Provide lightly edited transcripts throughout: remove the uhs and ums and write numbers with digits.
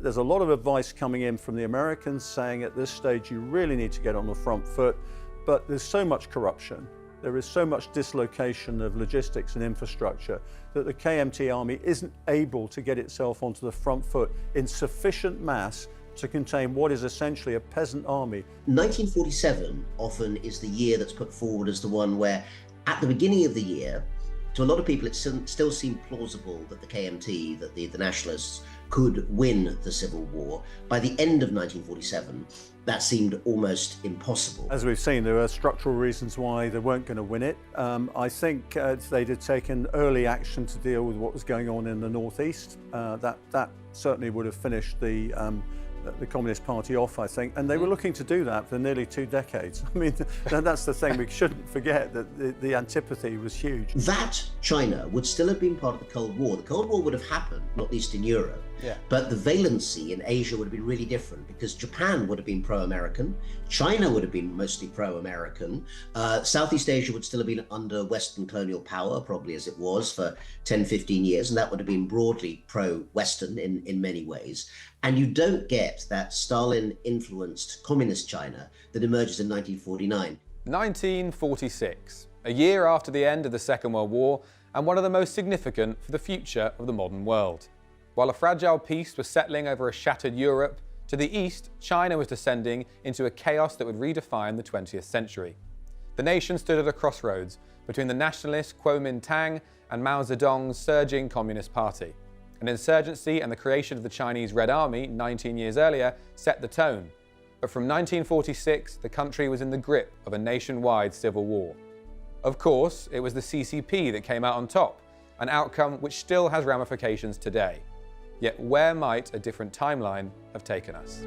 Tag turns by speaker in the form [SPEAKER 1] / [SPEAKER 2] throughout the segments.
[SPEAKER 1] There's a lot of advice coming in from the Americans saying at this stage you really need to get on the front foot, but there's so much corruption. There is so much dislocation of logistics and infrastructure that the KMT army isn't able to get itself onto the front foot in sufficient mass to contain what is essentially a peasant army.
[SPEAKER 2] 1947 often is the year that's put forward as the one where, at the beginning of the year, to a lot of people it still seemed plausible that the KMT, that the Nationalists, could win the Civil War. By the end of 1947, that seemed almost impossible.
[SPEAKER 1] As we've seen, there are structural reasons why they weren't going to win it. I think they'd have taken early action to deal with what was going on in the northeast. That certainly would have finished the Communist Party off, I think, and they were looking to do that for nearly 2 decades. I mean, that's the thing, we shouldn't forget that the antipathy was huge.
[SPEAKER 2] That China would still have been part of the Cold War. The Cold War would have happened, not least in Europe, but the valency in Asia would have been really different because Japan would have been pro-American, China would have been mostly pro-American, Southeast Asia would still have been under Western colonial power, probably as it was for 10, 15 years, and that would have been broadly pro-Western in many ways. And you don't get that Stalin-influenced communist China that emerges in 1949.
[SPEAKER 3] 1946, a year after the end of the Second World War, and one of the most significant for the future of the modern world. While a fragile peace was settling over a shattered Europe, to the east, China was descending into a chaos that would redefine the 20th century. The nation stood at a crossroads between the nationalist Kuomintang and Mao Zedong's surging Communist Party. An insurgency and the creation of the Chinese Red Army 19 years earlier set the tone. But from 1946, the country was in the grip of a nationwide civil war. Of course, it was the CCP that came out on top, an outcome which still has ramifications today. Yet where might a different timeline have taken us?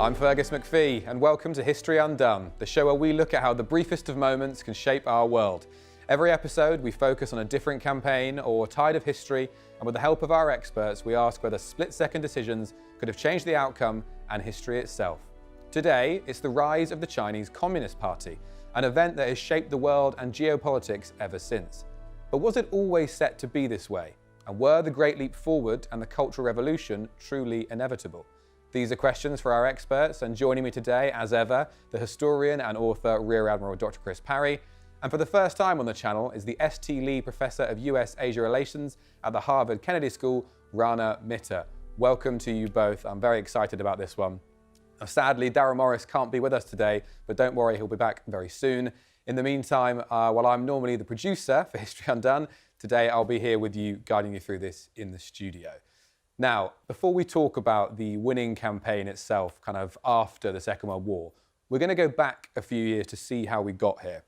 [SPEAKER 3] I'm Fergus Macphee, and welcome to History Undone, the show where we look at how the briefest of moments can shape our world. Every episode, we focus on a different campaign or tide of history, and with the help of our experts, we ask whether split-second decisions could have changed the outcome and history itself. Today, it's the rise of the Chinese Communist Party, an event that has shaped the world and geopolitics ever since. But was it always set to be this way? And were the Great Leap Forward and the Cultural Revolution truly inevitable? These are questions for our experts, and joining me today, as ever, the historian and author Rear Admiral Dr. Chris Parry, and for the first time on the channel is the S.T. Lee Professor of US-Asia Relations at the Harvard Kennedy School, Rana. Welcome to you both. I'm very excited about this one. Now, sadly, Darryl Morris can't be with us today, but don't worry, he'll be back very soon. In the meantime, while I'm normally the producer for History Undone, today I'll be here with you, guiding you through this in the studio. Now, before we talk about the winning campaign itself, kind of after the Second World War, we're going to go back a few years to see how we got here.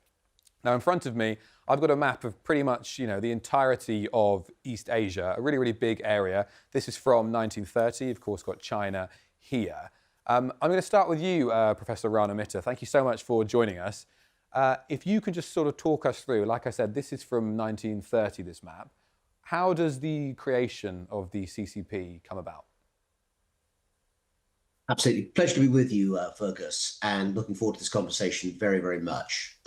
[SPEAKER 3] Now, in front of me, I've got a map of pretty much, the entirety of East Asia, a really, really big area. This is from 1930, of course, got China here. I'm going to start with you, Professor Rana. Thank you so much for joining us. If you can just sort of talk us through, like I said, this is from 1930, this map. How does the creation of the CCP come about?
[SPEAKER 2] Absolutely. Pleasure to be with you, Fergus, and looking forward to this conversation very, very much.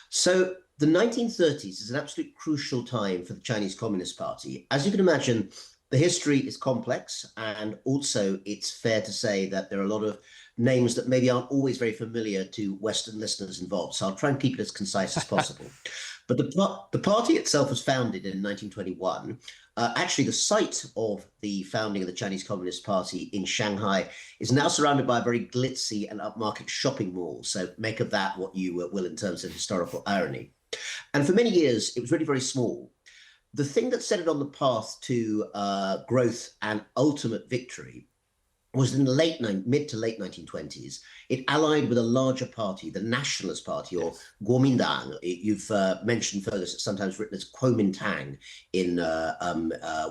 [SPEAKER 2] So the 1930s is an absolute crucial time for the Chinese Communist Party. As you can imagine, the history is complex, and also it's fair to say that there are a lot of names that maybe aren't always very familiar to Western listeners involved. So I'll try and keep it as concise as possible. But the party itself was founded in 1921. Actually, the site of the founding of the Chinese Communist Party in Shanghai is now surrounded by a very glitzy and upmarket shopping mall. So make of that what you will in terms of historical irony. And for many years, it was really very small. The thing that set it on the path to growth and ultimate victory was in the mid to late 1920s. It allied with a larger party, the Nationalist Party, or Kuomintang. You've mentioned, Fergus, it's sometimes written as Kuomintang in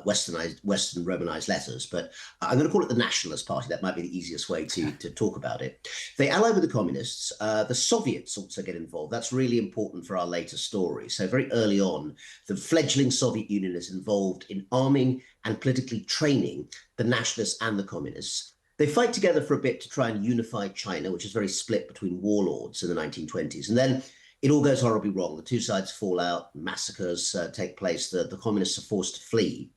[SPEAKER 2] Western Romanized letters, but I'm going to call it the Nationalist Party. That might be the easiest way to talk about it. They allied with the communists. The Soviets also get involved. That's really important for our later story. So very early on, the fledgling Soviet Union is involved in arming and politically training the nationalists and the communists. They fight together for a bit to try and unify China, which is very split between warlords in the 1920s. And then it all goes horribly wrong. The two sides fall out, massacres take place, the communists are forced to flee.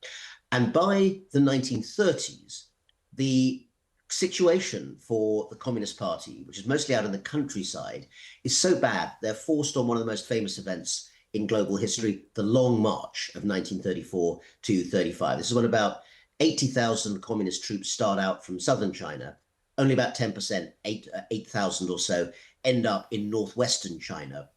[SPEAKER 2] And by the 1930s, the situation for the Communist Party, which is mostly out in the countryside, is so bad, they're forced on one of the most famous events in global history, the Long March of 1934 to 35. This is when about 80,000 communist troops start out from southern China. Only about 10%, 8,000 or so, end up in northwestern China,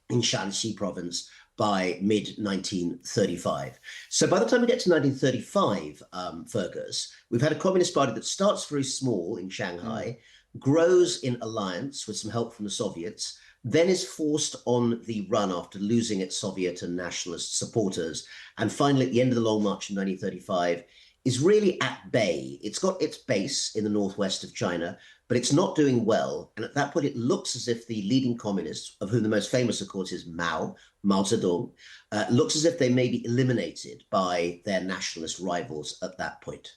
[SPEAKER 2] in Shanxi province, by mid-1935. So by the time we get to 1935, Fergus, we've had a Communist Party that starts very small in Shanghai, grows in alliance with some help from the Soviets, then is forced on the run after losing its Soviet and nationalist supporters. And finally, at the end of the Long March in 1935, is really at bay. It's got its base in the northwest of China, but it's not doing well. And at that point, it looks as if the leading communists, of whom the most famous, of course, is Mao Zedong, looks as if they may be eliminated by their nationalist rivals at that point.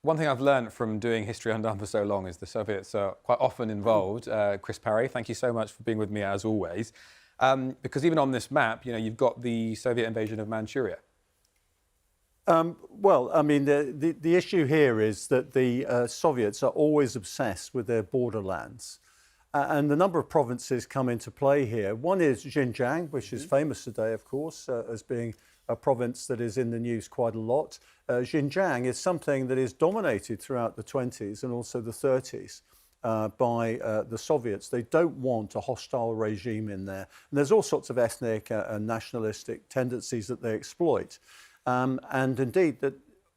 [SPEAKER 3] One thing I've learned from doing History Undone for so long is the Soviets are quite often involved. Chris Parry, thank you so much for being with me as always. Because even on this map, you've got the Soviet invasion of Manchuria.
[SPEAKER 1] Well, I mean, the issue here is that the Soviets are always obsessed with their borderlands. And the number of provinces come into play here. One is Xinjiang, which is famous today, of course, as being a province that is in the news quite a lot. Xinjiang is something that is dominated throughout the 20s and also the 30s by the Soviets. They don't want a hostile regime in there. And there's all sorts of ethnic and nationalistic tendencies that they exploit. And indeed,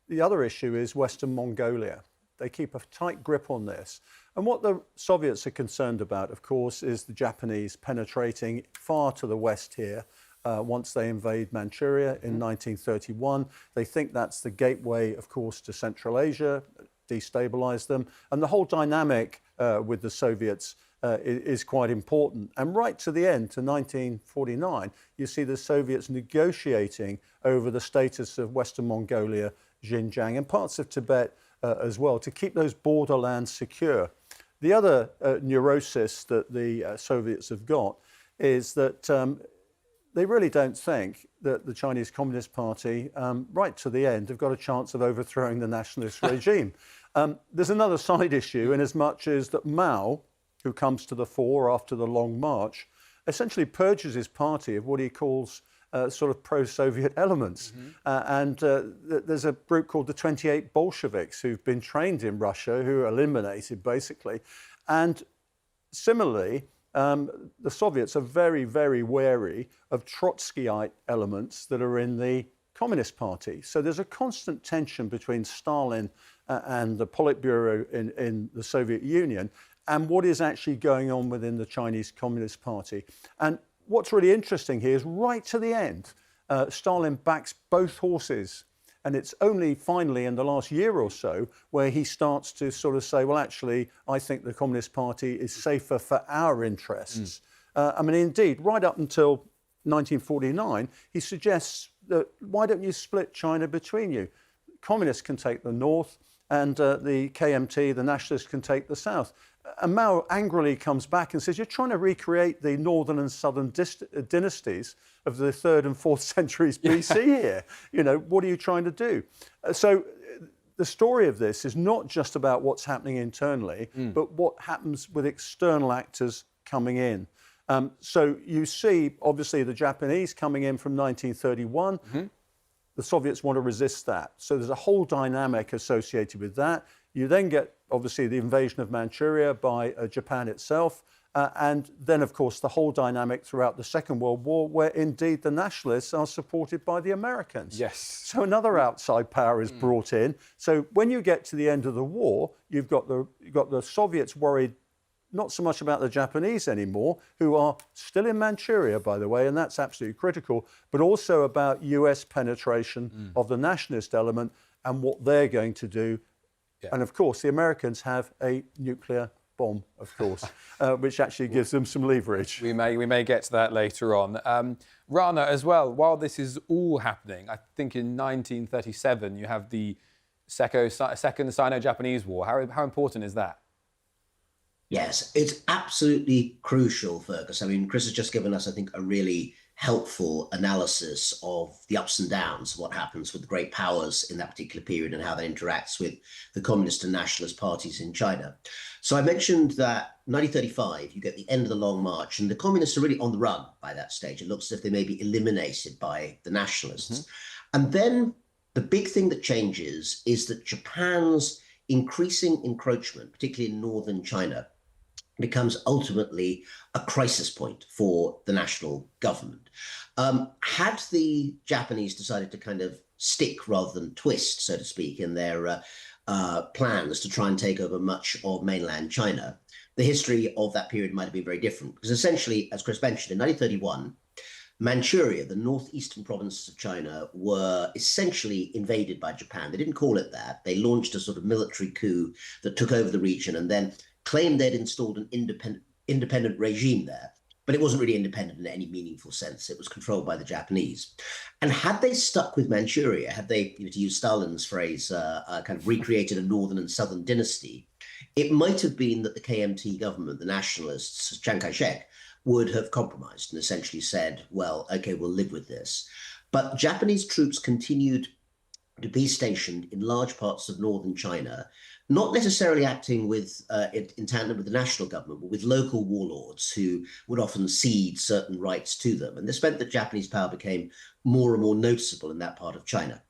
[SPEAKER 1] the other issue is Western Mongolia. They keep a tight grip on this. And what the Soviets are concerned about, of course, is the Japanese penetrating far to the west here once they invade Manchuria in 1931. They think that's the gateway, of course, to Central Asia, destabilize them. And the whole dynamic with the Soviets is quite important. And right to the end, to 1949, you see the Soviets negotiating over the status of Western Mongolia, Xinjiang, and parts of Tibet as well, to keep those borderlands secure. The other neurosis that the Soviets have got is that they really don't think that the Chinese Communist Party, right to the end, have got a chance of overthrowing the nationalist regime. There's another side issue in as much as that Mao, who comes to the fore after the Long March, essentially purges his party of what he calls sort of pro-Soviet elements. There's a group called the 28 Bolsheviks who've been trained in Russia, who are eliminated basically. And similarly, the Soviets are very, very wary of Trotskyite elements that are in the Communist Party. So there's a constant tension between Stalin and the Politburo in the Soviet Union and what is actually going on within the Chinese Communist Party. And what's really interesting here is right to the end, Stalin backs both horses. And it's only finally in the last year or so where he starts to sort of say, well, actually, I think the Communist Party is safer for our interests. I mean, indeed, right up until 1949, he suggests that why don't you split China between you? Communists can take the north and the KMT, the nationalists, can take the south. And Mao angrily comes back and says, you're trying to recreate the northern and southern dynasties of the 3rd and 4th centuries BC here. What are you trying to do? So the story of this is not just about what's happening internally, but what happens with external actors coming in. So you see, obviously, the Japanese coming in from 1931. The Soviets want to resist that. So there's a whole dynamic associated with that. You then get, obviously, the invasion of Manchuria by Japan itself. And then, of course, the whole dynamic throughout the Second World War, where indeed the nationalists are supported by the Americans.
[SPEAKER 3] Yes.
[SPEAKER 1] So another outside power is brought in. So when you get to the end of the war, you've got the Soviets worried not so much about the Japanese anymore, who are still in Manchuria, by the way, and that's absolutely critical, but also about US penetration of the nationalist element and what they're going to do. Yeah. And of course, the Americans have a nuclear bomb, of course, which actually gives them some leverage.
[SPEAKER 3] We may get to that later on. Rana, as well, while this is all happening, I think in 1937 you have the Second Sino-Japanese War. How important is that?
[SPEAKER 2] Yes, it's absolutely crucial, Fergus. I mean, Chris has just given us, I think, a really helpful analysis of the ups and downs, what happens with the great powers in that particular period and how that interacts with the communist and nationalist parties in China. So I mentioned that 1935, you get the end of the Long March, and the communists are really on the run by that stage. It looks as if they may be eliminated by the nationalists. And then the big thing that changes is that Japan's increasing encroachment, particularly in northern China, becomes ultimately a crisis point for the national government. Had the Japanese decided to kind of stick rather than twist, so to speak, in their plans to try and take over much of mainland China, the history of that period might have been very different. Because essentially, as Chris mentioned, in 1931, Manchuria, the northeastern provinces of China, were essentially invaded by Japan. They didn't call it that. They launched a sort of military coup that took over the region and then claimed they'd installed an independent regime there, but it wasn't really independent in any meaningful sense. It was controlled by the Japanese. And had they stuck with Manchuria, had they, to use Stalin's phrase, kind of recreated a northern and southern dynasty, it might have been that the KMT government, the nationalists, Chiang Kai-shek, would have compromised and essentially said, well, okay, we'll live with this. But Japanese troops continued to be stationed in large parts of northern China, not necessarily acting with in tandem with the national government, but with local warlords who would often cede certain rights to them. And this meant that Japanese power became more and more noticeable in that part of China.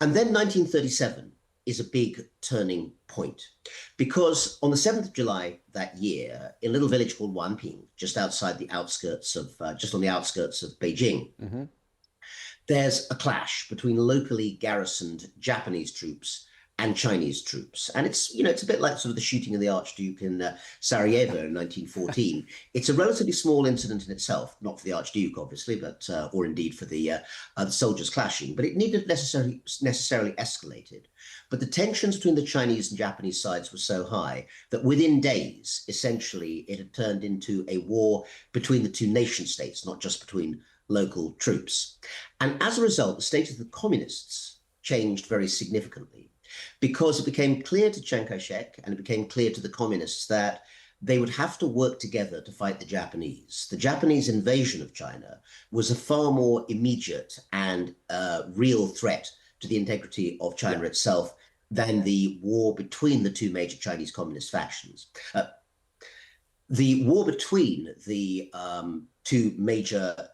[SPEAKER 2] And then 1937 is a big turning point, because on the 7th of July that year, in a little village called Wanping, just outside the outskirts of, just on the outskirts of Beijing, there's a clash between locally garrisoned Japanese troops and Chinese troops. And it's, it's a bit like sort of the shooting of the Archduke in Sarajevo in 1914. It's a relatively small incident in itself, not for the Archduke, obviously, but or indeed for the soldiers clashing, but it needn't necessarily escalated. But the tensions between the Chinese and Japanese sides were so high that within days, essentially, it had turned into a war between the two nation states, not just between local troops. And as a result, the state of the communists changed very significantly, because it became clear to Chiang Kai-shek and it became clear to the communists that they would have to work together to fight the Japanese. The Japanese invasion of China was a far more immediate and real threat to the integrity of China itself than the war between the two major Chinese communist factions. The war between the two major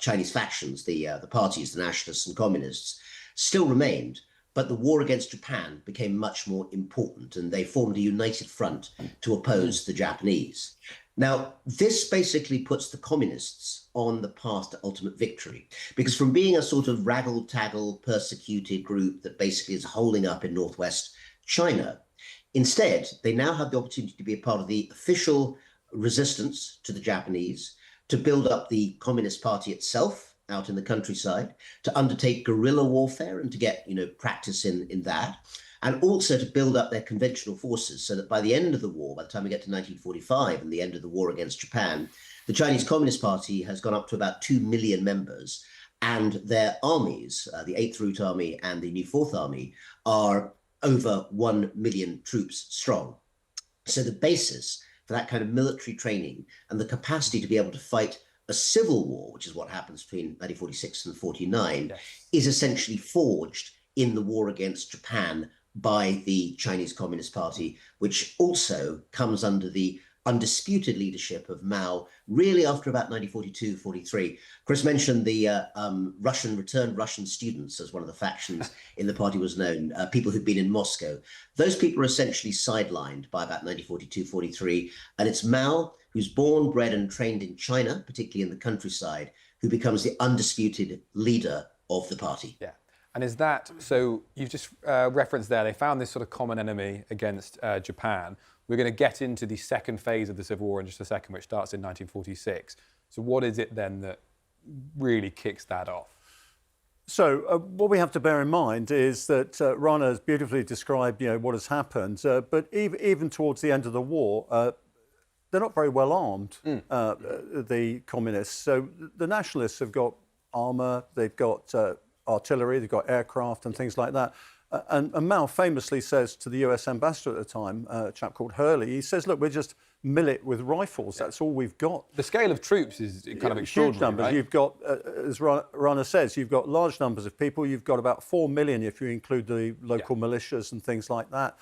[SPEAKER 2] Chinese factions, the parties, the nationalists and communists, still remained, but the war against Japan became much more important, and they formed a united front to oppose the Japanese. Now, this basically puts the communists on the path to ultimate victory, because from being a sort of raggle-taggle persecuted group that basically is holding up in northwest China, instead, they now have the opportunity to be a part of the official resistance to the Japanese, to build up the Communist Party itself out in the countryside, to undertake guerrilla warfare and to get, practice in that, and also to build up their conventional forces so that by the end of the war, by the time we get to 1945 and the end of the war against Japan, the Chinese Communist Party has gone up to about 2 million members, and their armies, the 8th Route Army and the New 4th Army, are over 1 million troops strong. So the basis for that kind of military training and the capacity to be able to fight a civil war, which is what happens between 1946 and 49, is essentially forged in the war against Japan by the Chinese Communist Party, which also comes under the undisputed leadership of Mao, really after about 1942-43. Chris mentioned the returned Russian students, as one of the factions in the party was known, people who'd been in Moscow. Those people are essentially sidelined by about 1942-43, and it's Mao, who's born, bred, and trained in China, particularly in the countryside, who becomes the undisputed leader of the party.
[SPEAKER 3] Yeah. And is that, so you've just referenced there, they found this sort of common enemy against Japan. We're going to get into the second phase of the Civil War in just a second, which starts in 1946. So what is it then that really kicks that off?
[SPEAKER 1] So what we have to bear in mind is that Rana has beautifully described, what has happened. But even towards the end of the war, they're not very well armed, the communists. So the nationalists have got armour, they've got artillery, they've got aircraft and things like that. And Mao famously says to the US ambassador at the time, a chap called Hurley, he says, look, we're just millet with rifles. That's all we've got.
[SPEAKER 3] The scale of troops is kind of extraordinary,
[SPEAKER 1] Huge numbers.
[SPEAKER 3] right?
[SPEAKER 1] You've got, as Rana says, you've got large numbers of people. You've got about 4 million if you include the local militias and things like that.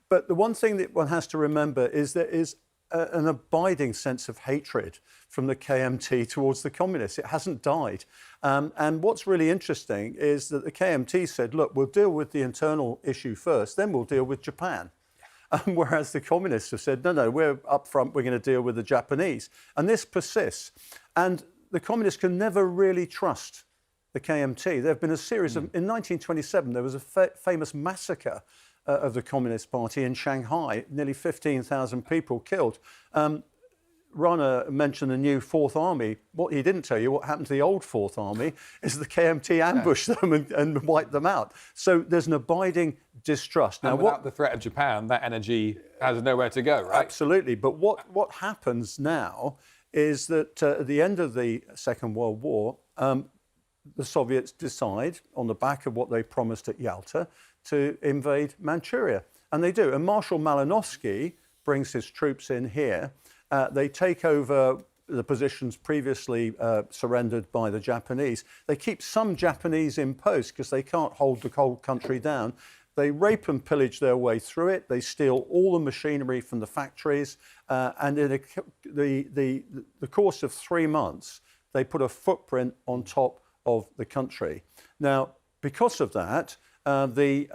[SPEAKER 1] But the one thing that one has to remember is there is an abiding sense of hatred from the KMT towards the communists. It hasn't died. And what's really interesting is that the KMT said, look, we'll deal with the internal issue first, then we'll deal with Japan. Whereas the communists have said, no, we're up front, we're going to deal with the Japanese. And this persists. And the communists can never really trust the KMT. There have been a series of, in 1927, there was a famous massacre of the Communist Party in Shanghai, nearly 15,000 people killed. Rana mentioned the new Fourth Army. What he didn't tell you, what happened to the old Fourth Army, is the KMT ambushed them and wiped them out. So there's an abiding distrust.
[SPEAKER 3] Now, without the threat of Japan, that energy has nowhere to go, right?
[SPEAKER 1] Absolutely. But what happens now is that at the end of the Second World War, the Soviets decide, on the back of what they promised at Yalta, to invade Manchuria. And they do. And Marshal Malinowski brings his troops in here. They take over the positions previously surrendered by the Japanese. They keep some Japanese in post because they can't hold the whole country down. They rape and pillage their way through it. They steal all the machinery from the factories. And in the course of 3 months, they put a footprint on top of the country. Now, because of that, the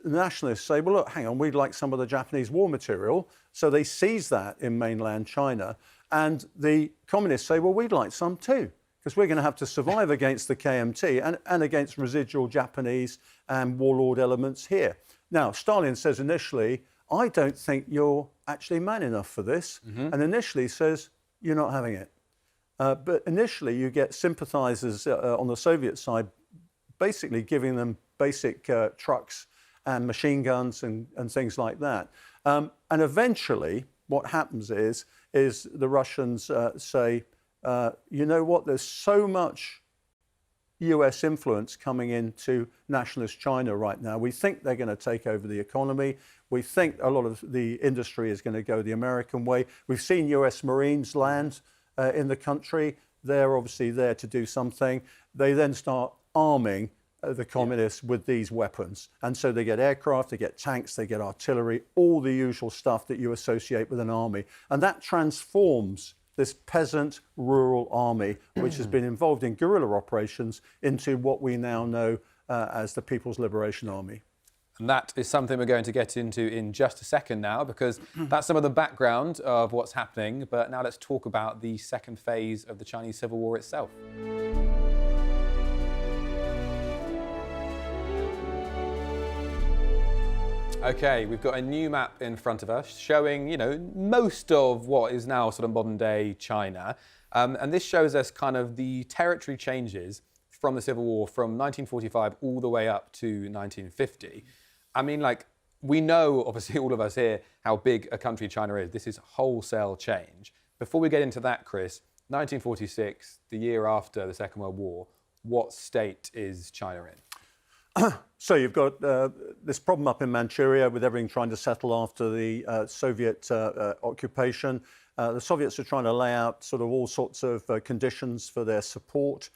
[SPEAKER 1] nationalists say, well, look, hang on, we'd like some of the Japanese war material. So they seize that in mainland China. And the communists say, well, we'd like some too, because we're going to have to survive against the KMT and against residual Japanese and warlord elements here. Now, Stalin says initially, I don't think you're actually man enough for this. And initially says, you're not having it. But initially you get sympathizers on the Soviet side basically giving them basic trucks and machine guns and things like that. And eventually what happens is the Russians say, you know what, there's so much US influence coming into nationalist China right now. We think they're going to take over the economy. We think a lot of the industry is going to go the American way. We've seen US Marines land in the country. They're obviously there to do something. They then start arming the communists with these weapons. And so they get aircraft, they get tanks, they get artillery, all the usual stuff that you associate with an army. And that transforms this peasant rural army, which has been involved in guerrilla operations, into what we now know as the People's Liberation Army.
[SPEAKER 3] And that is something we're going to get into in just a second now, because that's some of the background of what's happening. But now let's talk about the second phase of the Chinese Civil War itself. Okay, we've got a new map in front of us showing, you know, most of what is now sort of modern day China. And this shows us kind of the territory changes from the Civil War from 1945 all the way up to 1950. I mean, like, we know, obviously, all of us here, how big a country China is. This is wholesale change. Before we get into that, Chris, 1946, the year after the Second World War, what state is China in?
[SPEAKER 1] So you've got this problem up in Manchuria with everything trying to settle after the Soviet occupation. The Soviets are trying to lay out sort of all sorts of conditions for their support.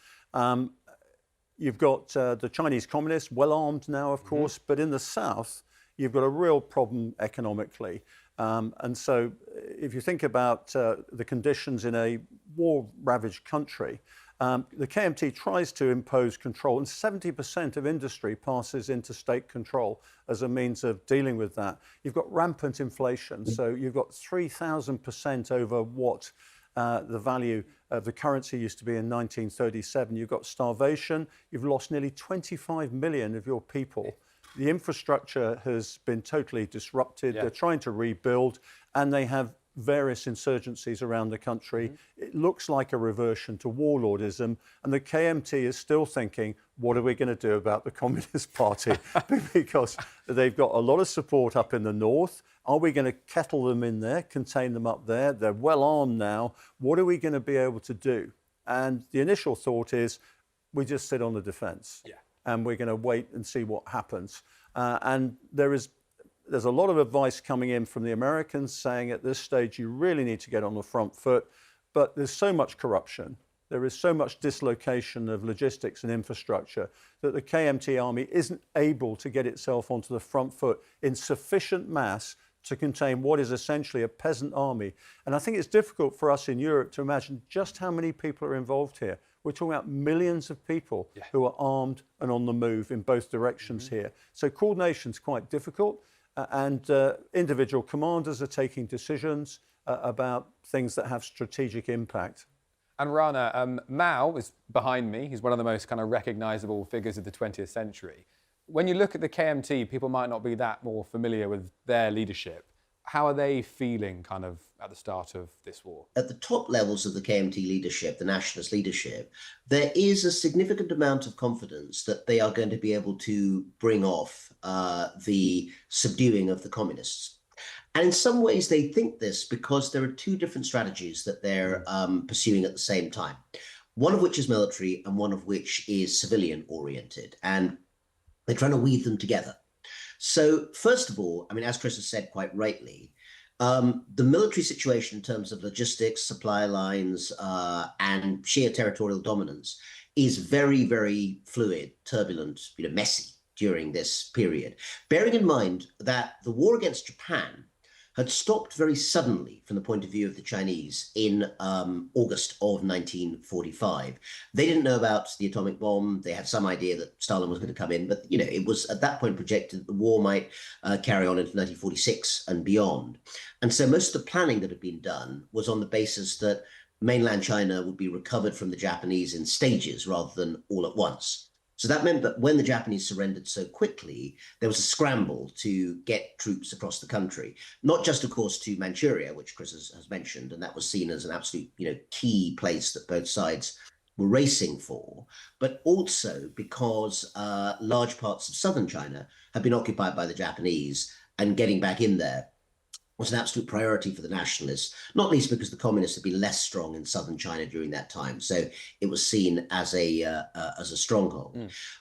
[SPEAKER 1] You've got the Chinese communists, well armed now, of course, but in the south, you've got a real problem economically. And so if you think about the conditions in a war-ravaged country, the KMT tries to impose control, and 70% of industry passes into state control as a means of dealing with that. You've got rampant inflation, so you've got 3,000% over what the value of the currency used to be in 1937. You've got starvation. You've lost nearly 25 million of your people. The infrastructure has been totally disrupted. They're trying to rebuild, and they have various insurgencies around the country. It looks like a reversion to warlordism, and the KMT is still thinking, what are we going to do about the Communist Party? Because they've got a lot of support up in the north. Are we going to kettle them in there, contain them up there? They're well armed now. What are we going to be able to do? And the initial thought is, we just sit on the defense, and we're going to wait and see what happens. And there is there's a lot of advice coming in from the Americans saying at this stage, you really need to get on the front foot. But there's so much corruption. There is so much dislocation of logistics and infrastructure that the KMT army isn't able to get itself onto the front foot in sufficient mass to contain what is essentially a peasant army. And I think it's difficult for us in Europe to imagine just how many people are involved here. We're talking about millions of people who are armed and on the move in both directions here. So coordination's quite difficult, and individual commanders are taking decisions about things that have strategic impact.
[SPEAKER 3] And Rana, Mao is behind me. He's one of the most kind of recognisable figures of the 20th century. When you look at the KMT, people might not be that more familiar with their leadership. How are they feeling kind of at the start of this war?
[SPEAKER 2] At the top levels of the KMT leadership, the nationalist leadership, there is a significant amount of confidence that they are going to be able to bring off the subduing of the communists. And in some ways, they think this because there are two different strategies that they're pursuing at the same time, one of which is military and one of which is civilian oriented. And they're trying to weave them together. So first of all, I mean, as Chris has said quite rightly, the military situation in terms of logistics, supply lines, and sheer territorial dominance is very, very fluid, turbulent, messy during this period. Bearing in mind that the war against Japan had stopped very suddenly from the point of view of the Chinese in August of 1945. They didn't know about the atomic bomb. They had some idea that Stalin was going to come in, but it was at that point projected that the war might carry on into 1946 and beyond. And so most of the planning that had been done was on the basis that mainland China would be recovered from the Japanese in stages rather than all at once. So that meant that when the Japanese surrendered so quickly, there was a scramble to get troops across the country, not just, of course, to Manchuria, which Chris has mentioned, and that was seen as an absolute, key place that both sides were racing for, but also because large parts of southern China had been occupied by the Japanese, and getting back in there was an absolute priority for the nationalists, not least because the communists had been less strong in southern China during that time. So it was seen as a stronghold.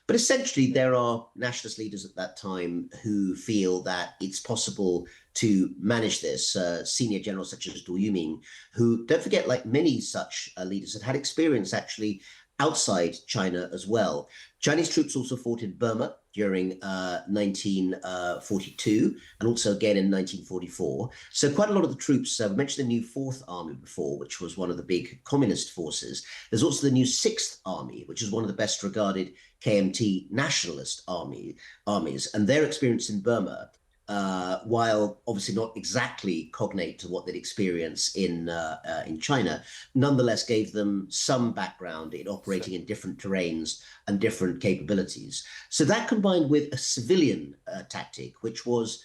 [SPEAKER 2] But essentially, there are nationalist leaders at that time who feel that it's possible to manage this. Senior generals such as Du Yuming, who, don't forget, like many such leaders, had experience actually outside China as well. Chinese troops also fought in Burma during 1942 and also again in 1944. So quite a lot of the troops, we mentioned the new 4th Army before, which was one of the big communist forces. There's also the new 6th Army, which is one of the best regarded KMT nationalist armies. And their experience in Burma, while obviously not exactly cognate to what they'd experienced in China, nonetheless gave them some background in operating in different terrains and different capabilities. So that combined with a civilian tactic, which was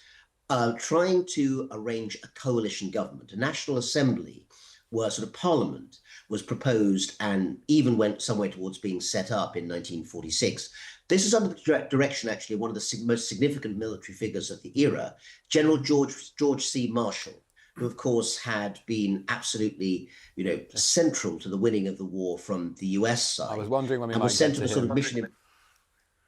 [SPEAKER 2] trying to arrange a coalition government, a national assembly, where sort of parliament was proposed and even went some way towards being set up in 1946. This is under the direction, actually, of one of the most significant military figures of the era, General George C. Marshall, who, of course, had been absolutely, central to the winning of the war from the US side.
[SPEAKER 3] I was wondering when we
[SPEAKER 2] and
[SPEAKER 3] might
[SPEAKER 2] was sent
[SPEAKER 3] get
[SPEAKER 2] to
[SPEAKER 3] to
[SPEAKER 2] sort
[SPEAKER 3] him.
[SPEAKER 2] of mission.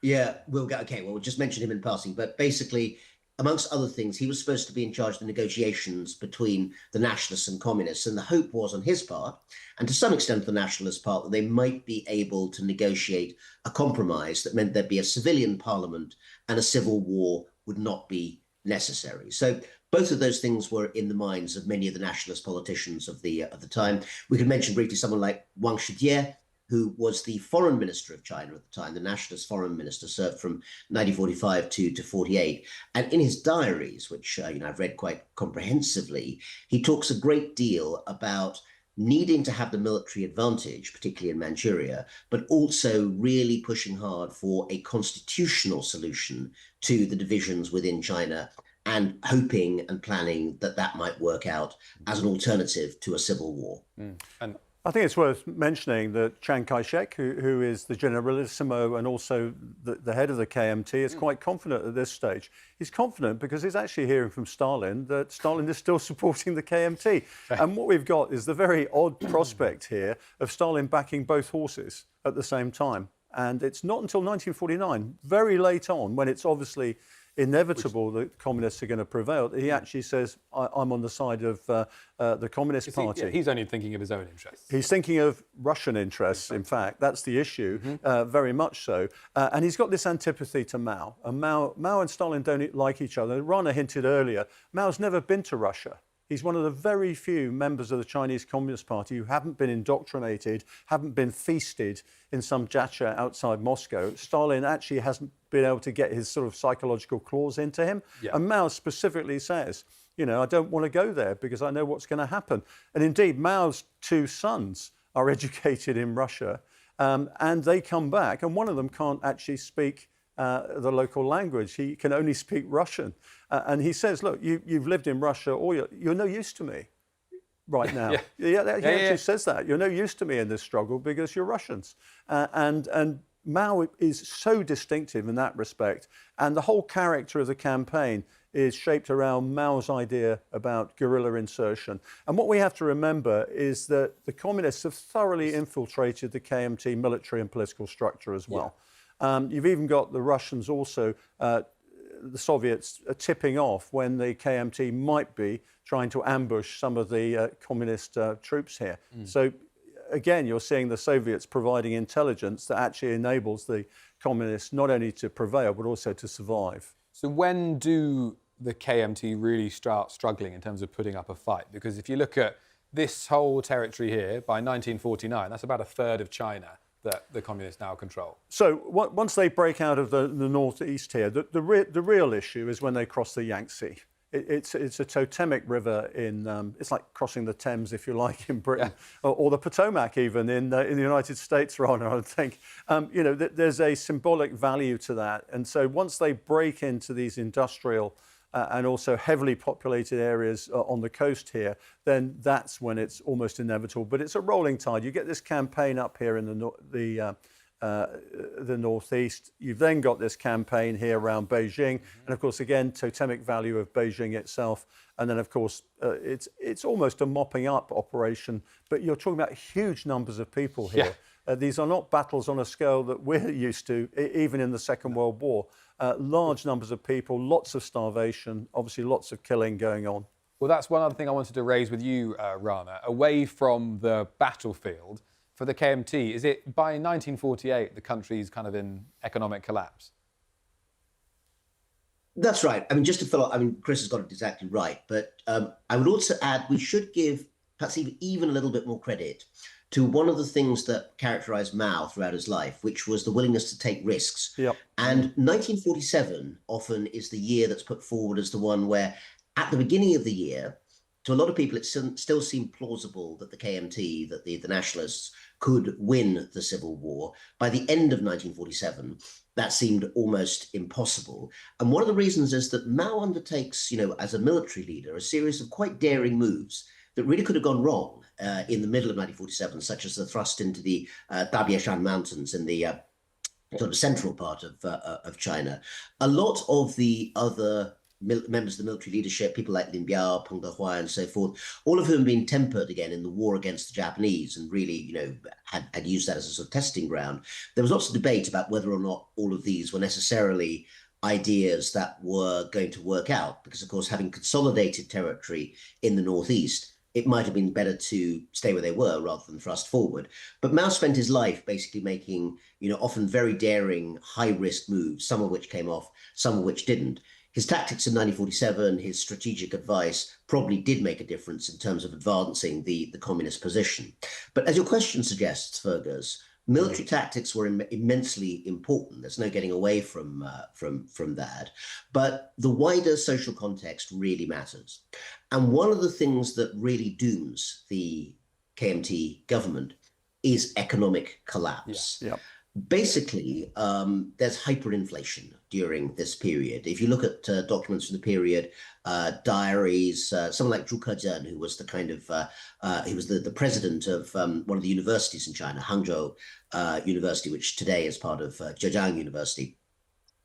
[SPEAKER 2] Yeah, we'll just mention him in passing. But basically, amongst other things, he was supposed to be in charge of the negotiations between the nationalists and communists. And the hope was on his part, and to some extent the nationalist part, that they might be able to negotiate a compromise that meant there'd be a civilian parliament and a civil war would not be necessary. So both of those things were in the minds of many of the nationalist politicians of the time. We could mention briefly someone like Wang Shijie, who was the foreign minister of China at the time, the nationalist foreign minister, served from 1945 to 48. And in his diaries, which I've read quite comprehensively, he talks a great deal about needing to have the military advantage, particularly in Manchuria, but also really pushing hard for a constitutional solution to the divisions within China, and hoping and planning that that might work out as an alternative to a civil war.
[SPEAKER 3] And
[SPEAKER 1] I think it's worth mentioning that Chiang Kai-shek, who is the Generalissimo and also the head of the KMT, is quite confident at this stage. He's confident because he's actually hearing from Stalin that Stalin is still supporting the KMT. And what we've got is the very odd prospect here of Stalin backing both horses at the same time. And it's not until 1949, very late on, when it's obviously inevitable that communists are going to prevail, he actually says, I'm on the side of the Communist Party.
[SPEAKER 3] He's only thinking of his own interests.
[SPEAKER 1] He's thinking of Russian interests, in fact. That's the issue, very much so. And he's got this antipathy to Mao. And Mao and Stalin don't like each other. Rana hinted earlier, Mao's never been to Russia. He's one of the very few members of the Chinese Communist Party who haven't been indoctrinated, haven't been feasted in some dacha outside Moscow. Stalin actually hasn't been able to get his sort of psychological claws into him. Yeah. And Mao specifically says, you know, I don't want to go there because I know what's going to happen. And indeed, Mao's two sons are educated in Russia, and they come back, and one of them can't actually speak the local language. He can only speak Russian. And he says, look, you've lived in Russia, or you're no use to me right now. He actually says that. You're no use to me in this struggle because you're Russians. And Mao is so distinctive in that respect. And the whole character of the campaign is shaped around Mao's idea about guerrilla insertion. And what we have to remember is that the communists have thoroughly infiltrated the KMT military and political structure as well. You've even got the Russians also, the Soviets tipping off when the KMT might be trying to ambush some of the communist troops here. So again, you're seeing the Soviets providing intelligence that actually enables the communists not only to prevail, but also to survive.
[SPEAKER 3] So when do the KMT really start struggling in terms of putting up a fight? Because if you look at this whole territory here, by 1949, that's about a third of China that the communists now control. So
[SPEAKER 1] once they break out of the northeast here, the real issue is when they cross the Yangtze. It's a totemic river in, it's like crossing the Thames, if you like, in Britain, or the Potomac even in the United States, Rana, I would think. You know, there's a symbolic value to that. And so once they break into these industrial and also heavily populated areas on the coast here, then that's when it's almost inevitable. But it's a rolling tide. You get this campaign up here in the northeast. You've then got this campaign here around Beijing, and of course, again, totemic value of Beijing itself. And then, of course, it's almost a mopping up operation. But you're talking about huge numbers of people here. These are not battles on a scale that we're used to, even in the Second World War. Large numbers of people, lots of starvation, obviously lots of killing going on.
[SPEAKER 3] Well, that's one other thing I wanted to raise with you, Rana. Away from the battlefield, for the KMT, is it by 1948 the country's kind of in economic collapse?
[SPEAKER 2] That's right. I mean, just to follow up, I mean, Chris has got it exactly right. But I would also add we should give perhaps even a little bit more credit to one of the things that characterized Mao throughout his life, which was the willingness to take risks. And 1947 often is the year that's put forward as the one where, at the beginning of the year, to a lot of people, it still seemed plausible that the KMT, that the Nationalists, could win the civil war. By the end of 1947, that seemed almost impossible. And one of the reasons is that Mao undertakes, you know, as a military leader, a series of quite daring moves that really could have gone wrong in the middle of 1947, such as the thrust into the Dabieshan Mountains in the sort of central part of China. A lot of the other members of the military leadership, people like Lin Biao, Peng Dehuai, and so forth, all of whom have been tempered again in the war against the Japanese and really, you know, had used that as a sort of testing ground. There was lots of debate about whether or not all of these were necessarily ideas that were going to work out, because, of course, having consolidated territory in the northeast, it might have been better to stay where they were rather than thrust forward. But Mao spent his life basically making, you know, often very daring, high-risk moves, some of which came off, some of which didn't. His tactics in 1947, his strategic advice probably did make a difference in terms of advancing the communist position. But as your question suggests, Fergus, military tactics were immensely important. There's no getting away from that. But the wider social context really matters. And one of the things that really dooms the KMT government is economic collapse. Basically, there's hyperinflation during this period. If you look at documents from the period, diaries, someone like Zhu Kezhen, who was the kind of, he was the president of one of the universities in China, Hangzhou University, which today is part of Zhejiang University.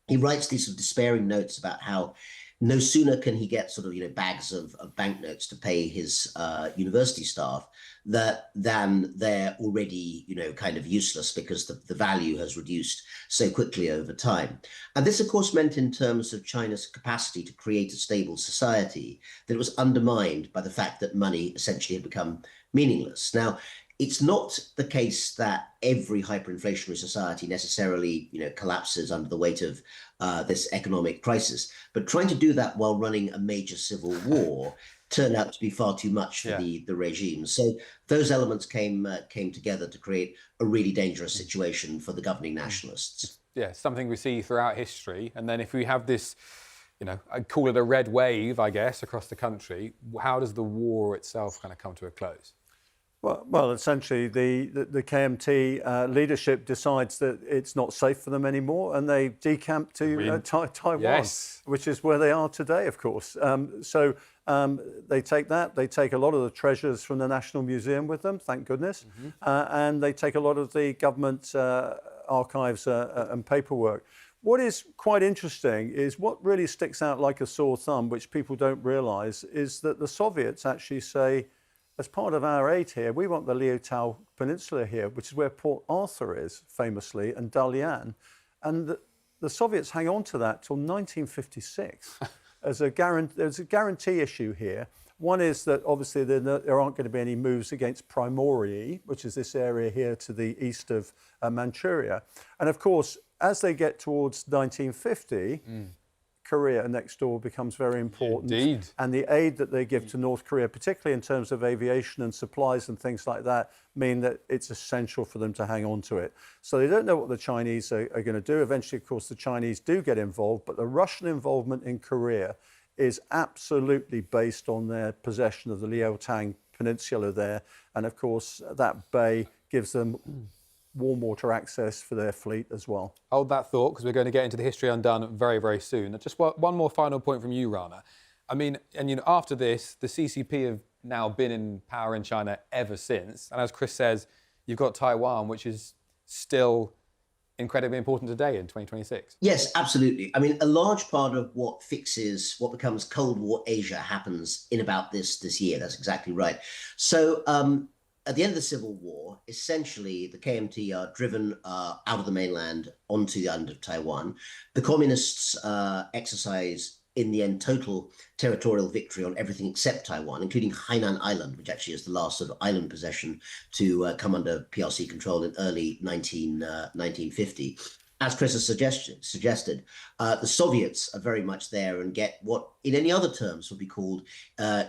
[SPEAKER 2] He writes these sort of despairing notes about how No sooner can he get sort of, bags of banknotes to pay his university staff than they're already, kind of useless because the value has reduced so quickly over time. And this, of course, meant in terms of China's capacity to create a stable society that it was undermined by the fact that money essentially had become meaningless. Now, it's not the case that every hyperinflationary society necessarily, collapses under the weight of this economic crisis. But trying to do that while running a major civil war turned out to be far too much for the regime. So those elements came together to create a really dangerous situation for the governing nationalists.
[SPEAKER 3] Yeah, something we see throughout history. And then if we have this, I'd call it a red wave, I guess, across the country, how does the war itself kind of come to a close?
[SPEAKER 1] Well, essentially, the KMT leadership decides that it's not safe for them anymore, and they decamp to Taiwan, which is where they are today, of course. So they take that. They take a lot of the treasures from the National Museum with them, thank goodness, and they take a lot of the government archives and paperwork. What is quite interesting is what really sticks out like a sore thumb, which people don't realise, is that the Soviets actually say, as part of our aid here, we want the Liaotao Peninsula here, which is where Port Arthur is, famously, and Dalian. And the Soviets hang on to that till 1956. There's a guarantee issue here. One is that obviously there aren't going to be any moves against Primorye, which is this area here to the east of Manchuria. And of course, as they get towards 1950, Korea next door becomes very important.
[SPEAKER 3] Indeed.
[SPEAKER 1] And the aid that they give to North Korea, particularly in terms of aviation and supplies and things like that, mean that it's essential for them to hang on to it. So they don't know what the Chinese are going to do. Eventually, of course, the Chinese do get involved, but the Russian involvement in Korea is absolutely based on their possession of the Liaotang Peninsula there. And of course, that bay gives them warm water access for their fleet as well.
[SPEAKER 3] Hold that thought, because we're going to get into the History Undone very, very soon. Just one more final point from you, Rana. I mean, and after this, the CCP have now been in power in China ever since. And as Chris says, you've got Taiwan, which is still incredibly important today in 2026.
[SPEAKER 2] Yes, absolutely. I mean, a large part of what becomes Cold War Asia happens in about this year. That's exactly right. So, at the end of the Civil War, essentially, the KMT are driven out of the mainland onto the island of Taiwan. The communists exercise, in the end, total territorial victory on everything except Taiwan, including Hainan Island, which actually is the last sort of island possession to come under PRC control in early 1950. As Chris has suggested, the Soviets are very much there and get what, in any other terms, would be called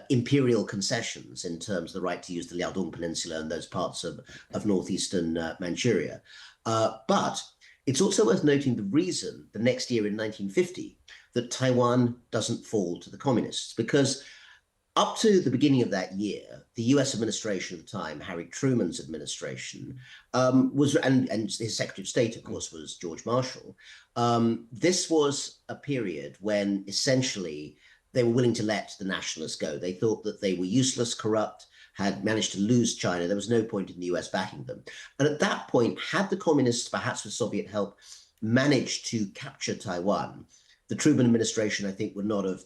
[SPEAKER 2] imperial concessions in terms of the right to use the Liaodong Peninsula and those parts of northeastern Manchuria. But it's also worth noting the reason the next year in 1950 that Taiwan doesn't fall to the communists, because up to the beginning of that year, the US administration at the time, Harry Truman's administration, and his Secretary of State, of course, was George Marshall. This was a period when essentially they were willing to let the nationalists go. They thought that they were useless, corrupt, had managed to lose China. There was no point in the US backing them. And at that point, had the communists, perhaps with Soviet help, managed to capture Taiwan, the Truman administration, I think, would not have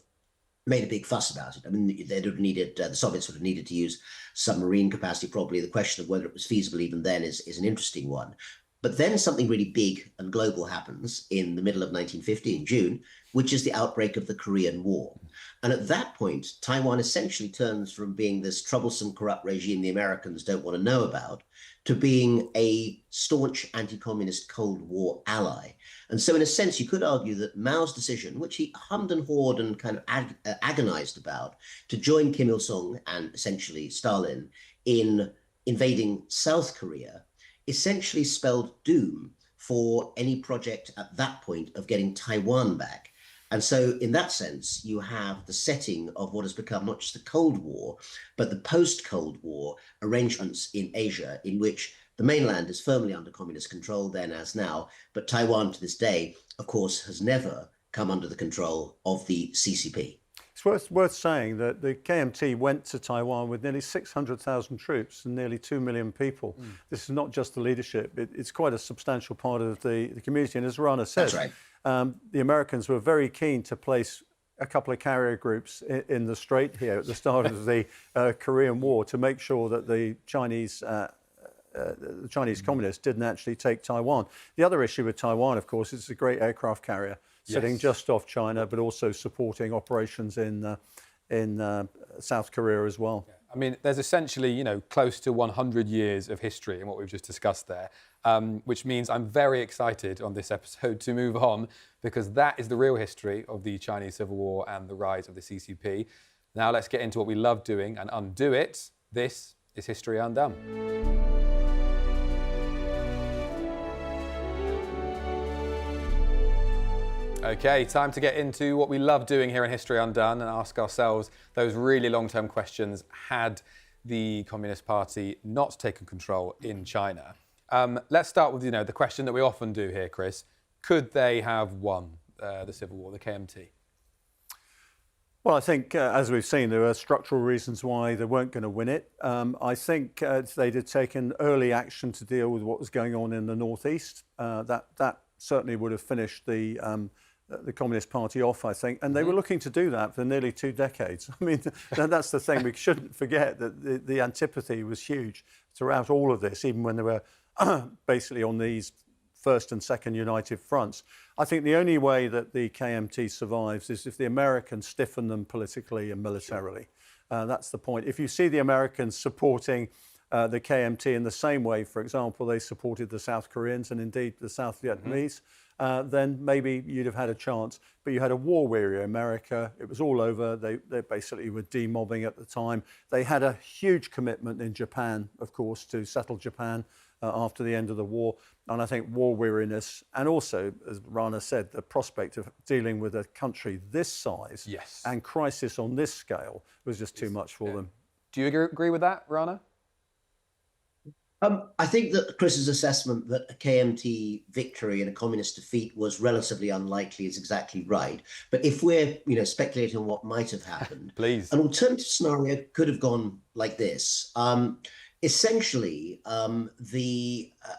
[SPEAKER 2] made a big fuss about it. I mean, they'd have needed, the Soviets would have needed to use submarine capacity, probably. The question of whether it was feasible even then is an interesting one. But then something really big and global happens in the middle of 1950, in June, which is the outbreak of the Korean War. And at that point, Taiwan essentially turns from being this troublesome, corrupt regime the Americans don't want to know about to being a staunch anti-communist Cold War ally. And so in a sense, you could argue that Mao's decision, which he hummed and hawed and kind of agonized about, to join Kim Il-sung and essentially Stalin in invading South Korea, essentially spelled doom for any project at that point of getting Taiwan back. And so in that sense, you have the setting of what has become not just the Cold War, but the post-Cold War arrangements in Asia, in which the mainland is firmly under communist control then as now, but Taiwan to this day, of course, has never come under the control of the CCP.
[SPEAKER 1] It's worth saying that the KMT went to Taiwan with nearly 600,000 troops and nearly 2 million people. This is not just the leadership. It's quite a substantial part of the community. And as Rana said,
[SPEAKER 2] That's right.
[SPEAKER 1] The Americans were very keen to place a couple of carrier groups in the Strait here at the start of the Korean War to make sure that the Chinese communists didn't actually take Taiwan. The other issue with Taiwan, of course, is it's a great aircraft carrier sitting just off China, but also supporting operations in South Korea as well.
[SPEAKER 3] I mean, there's essentially, close to 100 years of history in what we've just discussed there, which means I'm very excited on this episode to move on, because that is the real history of the Chinese Civil War and the rise of the CCP. Now let's get into what we love doing and undo it. This is History Undone. Okay, time to get into what we love doing here in History Undone and ask ourselves those really long-term questions. Had the Communist Party not taken control in China? Let's start with, the question that we often do here, Chris. Could they have won the Civil War, the KMT?
[SPEAKER 1] Well, I think, as we've seen, there are structural reasons why they weren't going to win it. I think they'd have taken early action to deal with what was going on in the northeast. That certainly would have finished the Communist Party off, I think, and they were looking to do that for nearly 2 decades. I mean, that's the thing. We shouldn't forget that the antipathy was huge throughout all of this, even when they were basically on these first and second united fronts. I think the only way that the KMT survives is if the Americans stiffen them politically and militarily. That's the point. If you see the Americans supporting the KMT in the same way, for example, they supported the South Koreans and indeed the South Vietnamese, then maybe you'd have had a chance. But you had a war-weary America. It was all over. They basically were demobbing at the time. They had a huge commitment in Japan, of course, to settle Japan after the end of the war. And I think war weariness, and also, as Rana said, the prospect of dealing with a country this size and crisis on this scale was just too much for them.
[SPEAKER 3] Do you agree with that, Rana?
[SPEAKER 2] I think that Chris's assessment that a KMT victory and a communist defeat was relatively unlikely is exactly right. But if we're, speculating on what might have happened,
[SPEAKER 3] please,
[SPEAKER 2] an alternative scenario could have gone like this. Essentially,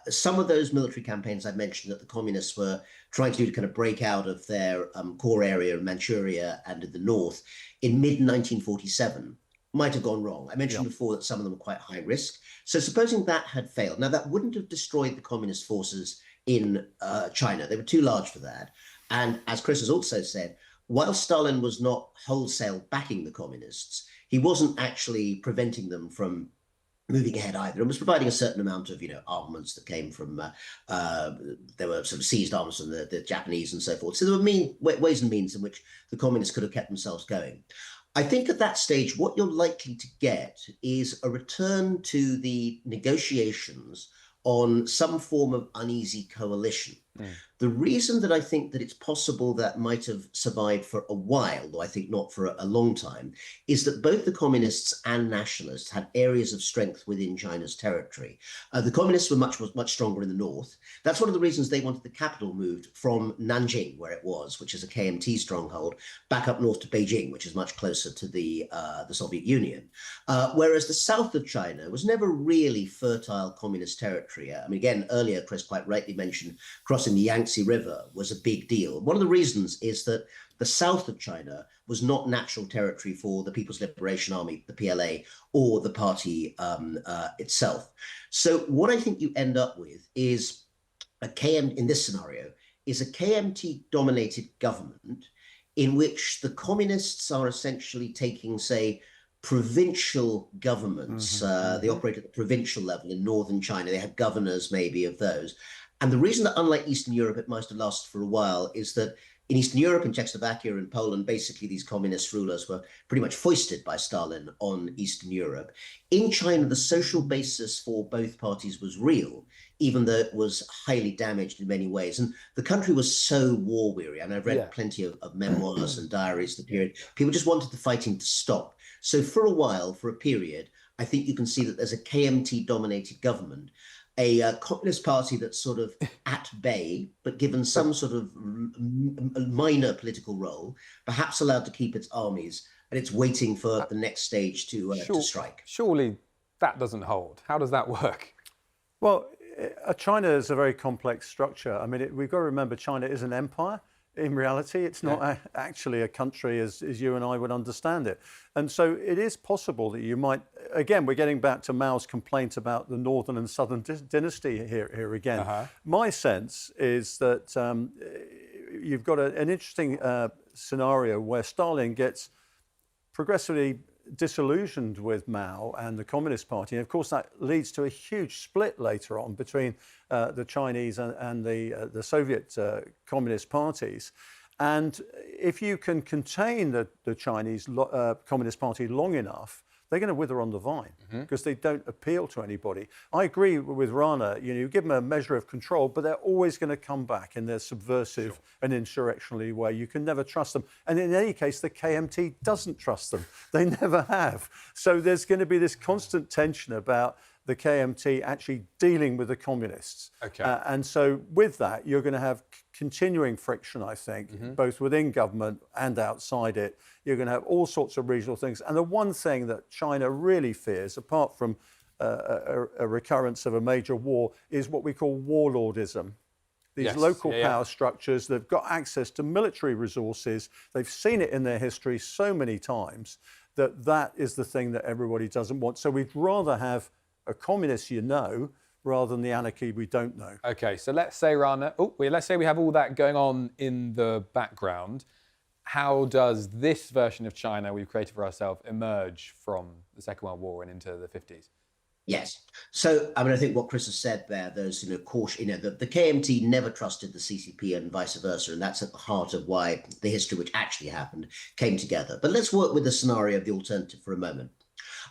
[SPEAKER 2] some of those military campaigns I mentioned that the communists were trying to do to kind of break out of their core area of Manchuria and in the north in mid-1947 might have gone wrong. I mentioned before that some of them were quite high risk. So supposing that had failed, now that wouldn't have destroyed the communist forces in China. They were too large for that. And as Chris has also said, while Stalin was not wholesale backing the communists, he wasn't actually preventing them from moving ahead either, and was providing a certain amount of, armaments that came from, there were sort of seized arms from the Japanese and so forth. So there were ways and means in which the communists could have kept themselves going. I think at that stage, what you're likely to get is a return to the negotiations on some form of uneasy coalition. The reason that I think that it's possible that might have survived for a while, though I think not for a long time, is that both the communists and nationalists had areas of strength within China's territory. The communists were much stronger in the north. That's one of the reasons they wanted the capital moved from Nanjing, where it was, which is a KMT stronghold, back up north to Beijing, which is much closer to the Soviet Union. Whereas the south of China was never really fertile communist territory. I mean, again, earlier, Chris quite rightly mentioned crossing the Yangtze River was a big deal. One of the reasons is that the south of China was not natural territory for the People's Liberation Army, the PLA, or the party itself. So what I think you end up with is in this scenario, is a KMT-dominated government in which the communists are essentially taking, say, provincial governments. They operate at the provincial level in northern China. They have governors maybe of those. And the reason that, unlike Eastern Europe, it must have lasted for a while is that in Eastern Europe, in Czechoslovakia and Poland, basically these communist rulers were pretty much foisted by Stalin on Eastern Europe. In China, the social basis for both parties was real, even though it was highly damaged in many ways. And the country was so war-weary. And I've read plenty of memoirs and diaries of the period. People just wanted the fighting to stop. So for a while, for a period, I think you can see that there's a KMT-dominated government, a communist party that's sort of at bay, but given some sort of minor political role, perhaps allowed to keep its armies, and it's waiting for the next stage to strike.
[SPEAKER 3] Surely that doesn't hold. How does that work?
[SPEAKER 1] Well, China is a very complex structure. I mean, we've got to remember China is an empire. in reality, it's not actually a country as you and I would understand it. And so it is possible that you might, again, we're getting back to Mao's complaint about the Northern and Southern dynasty here again. My sense is that you've got an interesting scenario where Stalin gets progressively disillusioned with Mao and the Communist Party. And of course, that leads to a huge split later on between the Chinese and the Soviet Communist parties. And if you can contain the Chinese Communist Party long enough, they're going to wither on the vine because they don't appeal to anybody. I agree with Rana, you give them a measure of control, but they're always going to come back in their subversive and insurrectionary way. You can never trust them. And in any case, the KMT doesn't trust them. They never have. So there's going to be this constant tension about the KMT actually dealing with the communists. And so with that, you're going to have continuing friction, I think, both within government and outside it. You're going to have all sorts of regional things. And the one thing that China really fears, apart from a recurrence of a major war, is what we call warlordism. These local power structures, they've got access to military resources. They've seen it in their history so many times that is the thing that everybody doesn't want. So we'd rather have a communist rather than the anarchy we don't know. Okay, so let's say, Rana, let's say we have all that going on in the background. How does this version of China we've created for ourselves emerge from the Second World War and into the 50s?
[SPEAKER 2] Yes. So, I think what Chris has said there, those, caution, the KMT never trusted the CCP and vice versa. And that's at the heart of why the history which actually happened came together. But let's work with the scenario of the alternative for a moment.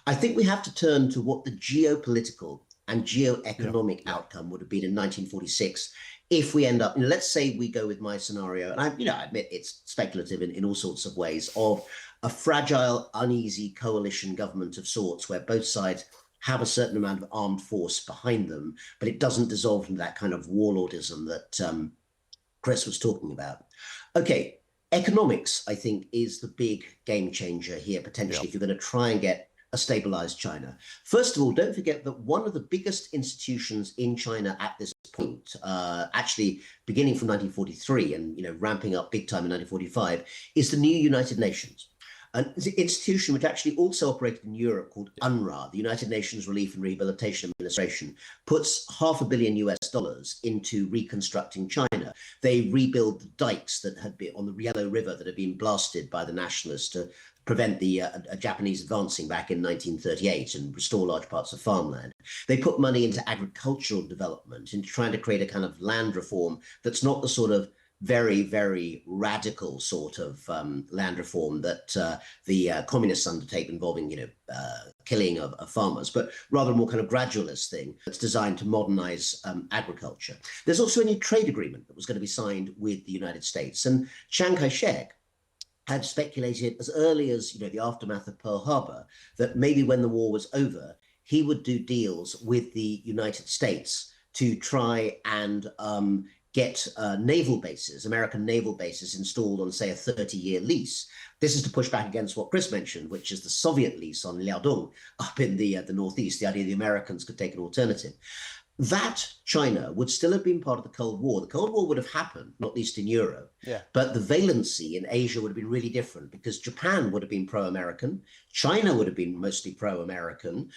[SPEAKER 2] I think we have to turn to what the geopolitical and geoeconomic outcome would have been in 1946 if we end up, let's say we go with my scenario, and I admit it's speculative in all sorts of ways, of a fragile, uneasy coalition government of sorts where both sides have a certain amount of armed force behind them, but it doesn't dissolve into that kind of warlordism that Chris was talking about. Okay, economics, I think, is the big game changer here, potentially, if you're going to try and get a stabilized China. First of all, don't forget that one of the biggest institutions in China at this point, actually beginning from 1943 and ramping up big time in 1945, is the new United Nations. An institution which actually also operated in Europe called UNRWA, the United Nations Relief and Rehabilitation Administration, puts $500 million US into reconstructing China. They rebuild the dikes that had been on the Yellow River that had been blasted by the Nationalists to prevent the Japanese advancing back in 1938 and restore large parts of farmland. They put money into agricultural development, into trying to create a kind of land reform that's not the sort of very, very radical sort of land reform that the communists undertake involving, killing of farmers, but rather a more kind of gradualist thing that's designed to modernize agriculture. There's also a new trade agreement that was going to be signed with the United States. And Chiang Kai-shek had speculated as early as the aftermath of Pearl Harbor that maybe when the war was over, he would do deals with the United States to try and get naval bases, American naval bases, installed on, say, a 30-year lease. This is to push back against what Chris mentioned, which is the Soviet lease on Liaodong up in the Northeast, the idea the Americans could take an alternative. That China would still have been part of the Cold War. The Cold War would have happened, not least in Europe, but the valency in Asia would have been really different because Japan would have been pro-American, China would have been mostly pro-American,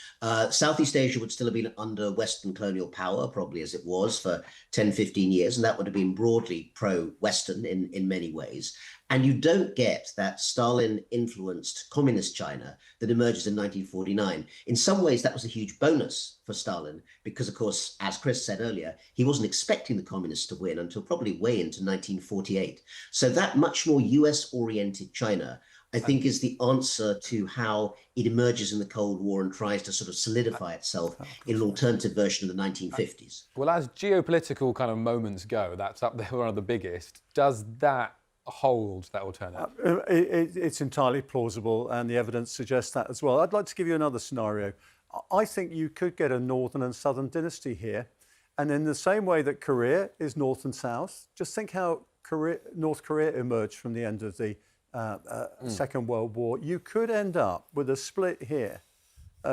[SPEAKER 2] Southeast Asia would still have been under Western colonial power, probably as it was for 10, 15 years, and that would have been broadly pro-Western in many ways. And you don't get that Stalin-influenced communist China that emerges in 1949. In some ways, that was a huge bonus for Stalin because, of course, as Chris said earlier, he wasn't expecting the communists to win until probably way into 1948. So that much more US-oriented China, I think, is the answer to how it emerges in the Cold War and tries to sort of solidify itself in an alternative version of the 1950s.
[SPEAKER 3] Well, as geopolitical kind of moments go, that's up there, one of the biggest. Does that hold, that alternative?
[SPEAKER 1] It's entirely plausible, and the evidence suggests that as well. I'd like to give you another scenario. I think you could get a northern and southern dynasty here, and in the same way that Korea is north and south, just think how North Korea emerged from the end of the Second World War. You could end up with a split here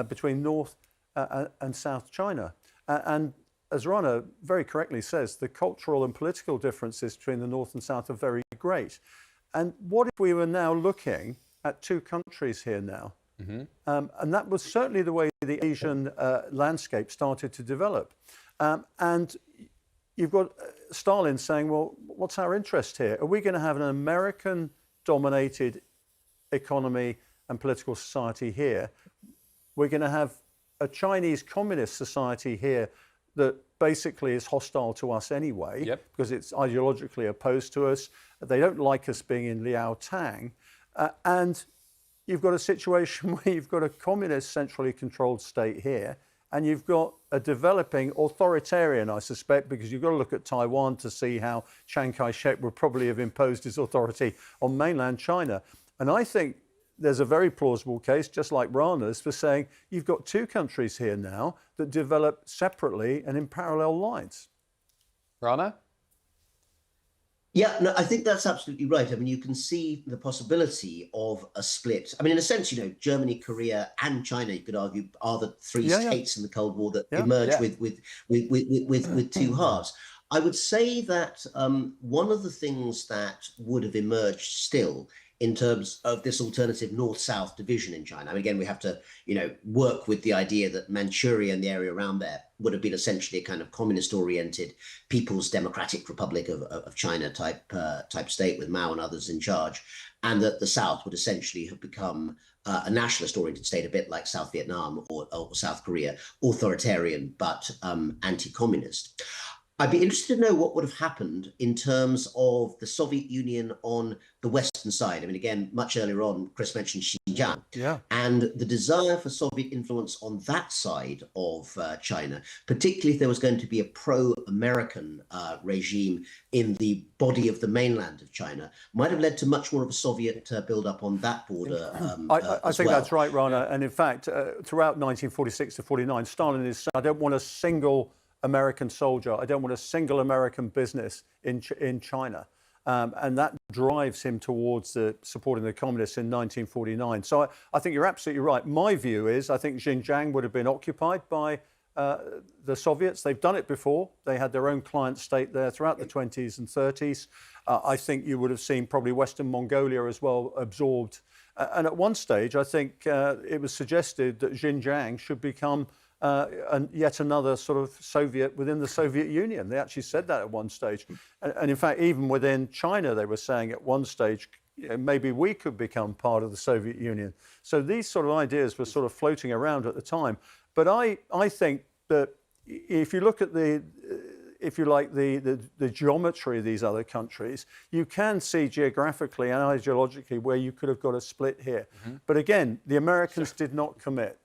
[SPEAKER 1] between North and South China. And as Rana very correctly says, the cultural and political differences between the North and South are very great. And what if we were now looking at two countries here now? And that was certainly the way the Asian landscape started to develop. And you've got Stalin saying, well, what's our interest here? Are we going to have an American-dominated economy and political society here? We're going to have a Chinese communist society here that basically is hostile to us anyway, because it's ideologically opposed to us. They don't like us being in Liaotang. And you've got a situation where you've got a communist centrally controlled state here, and you've got a developing authoritarian, I suspect, because you've got to look at Taiwan to see how Chiang Kai-shek would probably have imposed his authority on mainland China. And I think there's a very plausible case, just like Rana's, for saying you've got two countries here now that develop separately and in parallel lines.
[SPEAKER 3] Rana?
[SPEAKER 2] Yeah, no, I think that's absolutely right. I mean, you can see the possibility of a split. I mean, in a sense, you know, Germany, Korea, and China, you could argue, are the three states in the Cold War that emerged with two halves. I would say that one of the things that would have emerged still in terms of this alternative north-south division in China. I mean, again, we have to, you know, work with the idea that Manchuria and the area around there would have been essentially a kind of communist-oriented People's Democratic Republic of China type state with Mao and others in charge, and that the South would essentially have become a nationalist-oriented state, a bit like South Vietnam or South Korea, authoritarian but anti-communist. I'd be interested to know what would have happened in terms of the Soviet Union on the Western side. I mean, again, much earlier on, Chris mentioned Xinjiang, and the desire for Soviet influence on that side of China, particularly if there was going to be a pro-American regime in the body of the mainland of China, might have led to much more of a Soviet build-up on that border.
[SPEAKER 1] I think that's right, Rana. And in fact, throughout 1946 to 49, Stalin is saying, I don't want a single American soldier. I don't want a single American business in China. And that drives him towards supporting the communists in 1949. So I think you're absolutely right. My view is I think Xinjiang would have been occupied by the Soviets. They've done it before. They had their own client state there throughout the 20s and 30s. I think you would have seen probably Western Mongolia as well absorbed. And at one stage, I think it was suggested that Xinjiang should become yet another sort of Soviet within the Soviet Union. They actually said that at one stage. And in fact, even within China, they were saying at one stage, you know, maybe we could become part of the Soviet Union. So these sort of ideas were sort of floating around at the time. But I think that if you look at if you like, the geometry of these other countries, you can see geographically and ideologically where you could have got a split here. But again, the Americans did not commit.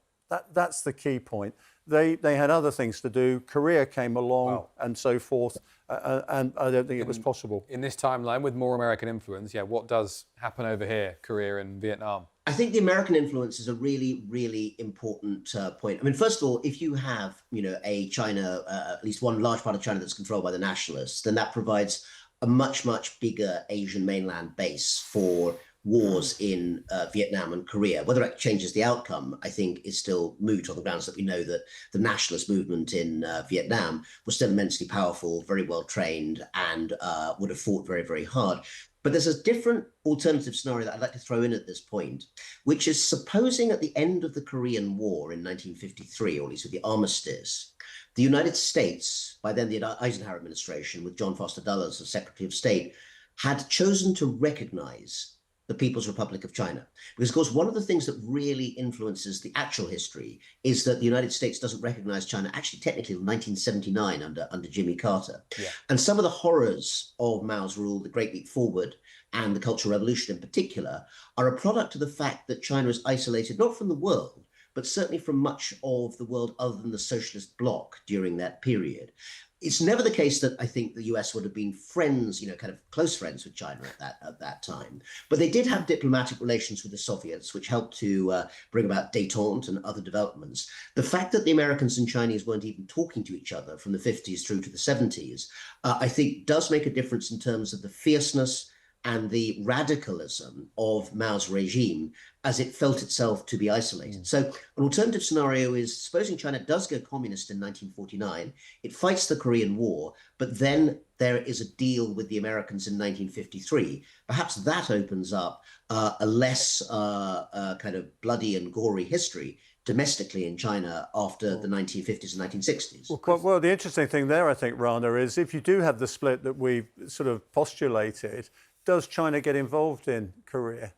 [SPEAKER 1] That's the key point. They had other things to do. Korea came along and so forth, and I don't think it was possible. In
[SPEAKER 3] this timeline, with more American influence, what does happen over here, Korea and Vietnam?
[SPEAKER 2] I think the American influence is a really, really important point. I mean, first of all, if you have, you know, a China, at least one large part of China that's controlled by the nationalists, then that provides a much, much bigger Asian mainland base for wars in Vietnam and Korea. Whether it changes the outcome, I think, is still moot on the grounds that we know that the nationalist movement in Vietnam was still immensely powerful, very well trained, and would have fought very, very hard. But there's a different alternative scenario that I'd like to throw in at this point, which is supposing at the end of the Korean War in 1953, or at least with the armistice, the United States, by then the Eisenhower administration, with John Foster Dulles as Secretary of State, had chosen to recognize the People's Republic of China. Because, of course, one of the things that really influences the actual history is that the United States doesn't recognize China, actually, technically, in 1979 under Jimmy Carter. And some of the horrors of Mao's rule, the Great Leap Forward, and the Cultural Revolution in particular, are a product of the fact that China is isolated, not from the world, but certainly from much of the world other than the socialist bloc during that period. It's never the case that I think the US would have been friends, you know, kind of close friends with China at that time. But they did have diplomatic relations with the Soviets, which helped to bring about détente and other developments. The fact that the Americans and Chinese weren't even talking to each other from the 50s through to the 70s, I think does make a difference in terms of the fierceness and the radicalism of Mao's regime as it felt itself to be isolated. So an alternative scenario is supposing China does go communist in 1949, it fights the Korean War, but then there is a deal with the Americans in 1953. Perhaps that opens up a less kind of bloody and gory history domestically in China after the 1950s and 1960s.
[SPEAKER 1] Well, the interesting thing there, I think, Rana, is if you do have the split that we've sort of postulated, does China get involved in Korea?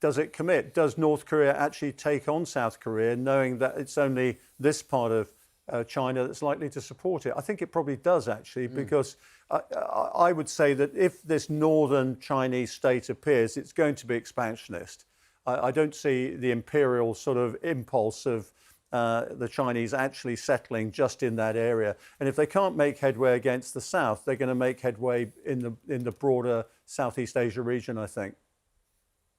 [SPEAKER 1] Does it commit? Does North Korea actually take on South Korea, knowing that it's only this part of China that's likely to support it? I think it probably does, actually, because I would say that if this northern Chinese state appears, it's going to be expansionist. I don't see the imperial sort of impulse of the Chinese actually settling just in that area. And if they can't make headway against the south, they're going to make headway in the broader Southeast Asia region, I think.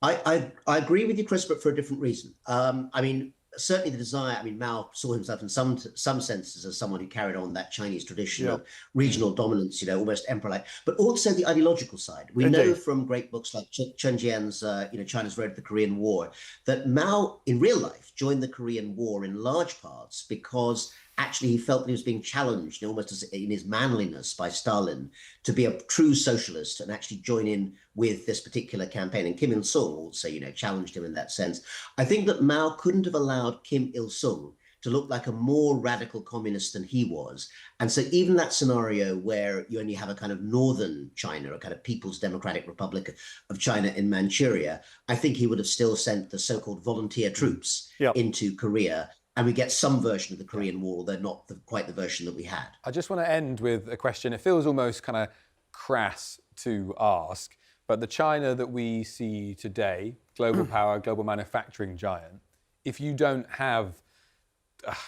[SPEAKER 2] I agree with you, Chris, but for a different reason. I mean, certainly the desire, I mean, Mao saw himself in some senses as someone who carried on that Chinese tradition of regional dominance, almost emperor-like, but also the ideological side. We know from great books like Chen Jian's, China's Road to the Korean War, that Mao in real life joined the Korean War in large parts because actually he felt that he was being challenged almost as in his manliness by Stalin to be a true socialist and actually join in with this particular campaign. And Kim Il-sung also, challenged him in that sense. I think that Mao couldn't have allowed Kim Il-sung to look like a more radical communist than he was. And so even that scenario where you only have a kind of northern China, a kind of People's Democratic Republic of China in Manchuria, I think he would have still sent the so-called volunteer troops into Korea. And we get some version of the Korean War, although not quite the version that we had.
[SPEAKER 3] I just want to end with a question. It feels almost kind of crass to ask, but the China that we see today, global power, global manufacturing giant, if you don't have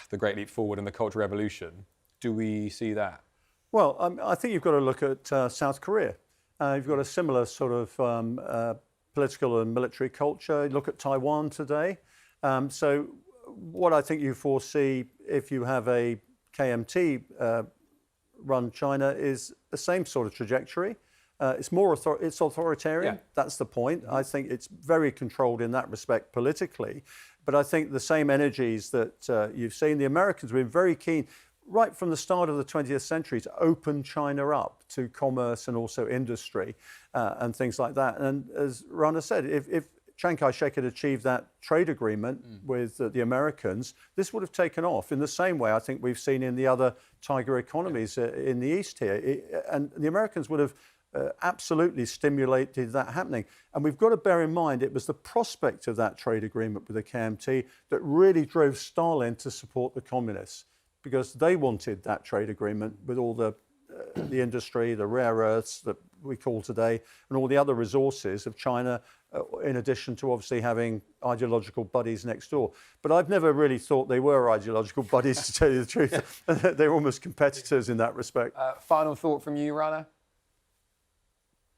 [SPEAKER 3] the Great Leap Forward and the Cultural Revolution, do we see that?
[SPEAKER 1] Well, I think you've got to look at South Korea. You've got a similar sort of political and military culture. Look at Taiwan today. So what I think you foresee if you have a KMT run China is the same sort of trajectory. It's more it's authoritarian. That's the point. I think it's very controlled in that respect politically. But I think the same energies that you've seen, the Americans have been very keen right from the start of the 20th century to open China up to commerce and also industry and things like that. And as Rana said, if Chiang Kai-shek had achieved that trade agreement with the Americans, this would have taken off in the same way I think we've seen in the other tiger economies in the East here. And the Americans would have absolutely stimulated that happening. And we've got to bear in mind it was the prospect of that trade agreement with the KMT that really drove Stalin to support the communists, because they wanted that trade agreement with all the industry, the rare earths that we call today, and all the other resources of China, in addition to obviously having ideological buddies next door. But I've never really thought they were ideological buddies, to tell you the truth. They're almost competitors in that respect.
[SPEAKER 3] Final thought from you, Rana?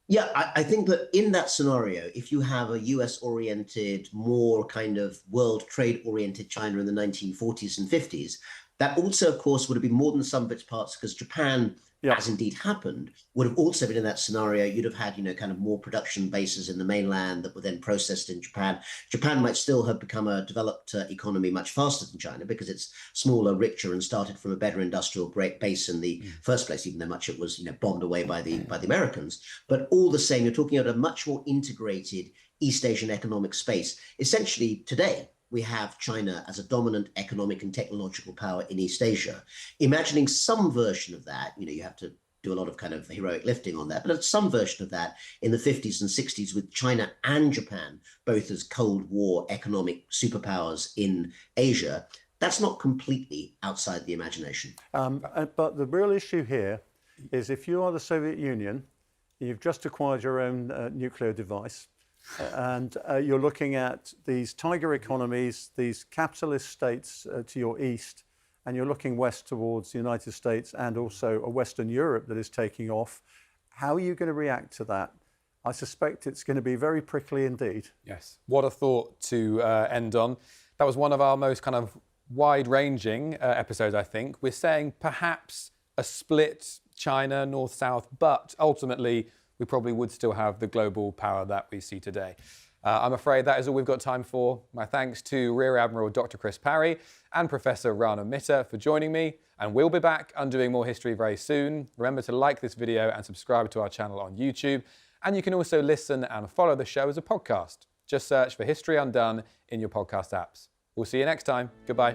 [SPEAKER 2] Yeah, I think that in that scenario, if you have a US-oriented, more kind of world trade-oriented China in the 1940s and 50s, that also, of course, would have been more than the sum of its parts, because Japan, as indeed happened, would have also been in that scenario. You'd have had, kind of more production bases in the mainland that were then processed in Japan. Japan might still have become a developed economy much faster than China because it's smaller, richer, and started from a better industrial base in the first place, even though much it was, bombed away by the Americans. But all the same, you're talking about a much more integrated East Asian economic space. Essentially, today, we have China as a dominant economic and technological power in East Asia. Imagining some version of that, you have to do a lot of kind of heroic lifting on that, but some version of that in the 50s and 60s with China and Japan, both as Cold War economic superpowers in Asia, that's not completely outside the imagination.
[SPEAKER 1] But the real issue here is if you are the Soviet Union, you've just acquired your own nuclear device, and you're looking at these tiger economies, these capitalist states to your east, and you're looking west towards the United States and also a Western Europe that is taking off. How are you going to react to that? I suspect it's going to be very prickly indeed.
[SPEAKER 3] Yes. What a thought to end on. That was one of our most kind of wide-ranging episodes, I think. We're saying perhaps a split China, north-south, but ultimately we probably would still have the global power that we see today. I'm afraid that is all we've got time for. My thanks to Rear Admiral Dr. Chris Parry and Professor Rana for joining me, and we'll be back undoing more history very soon. Remember to like this video and subscribe to our channel on YouTube, and you can also listen and follow the show as a podcast. Just search for History Undone in your podcast apps. We'll see you next time. Goodbye.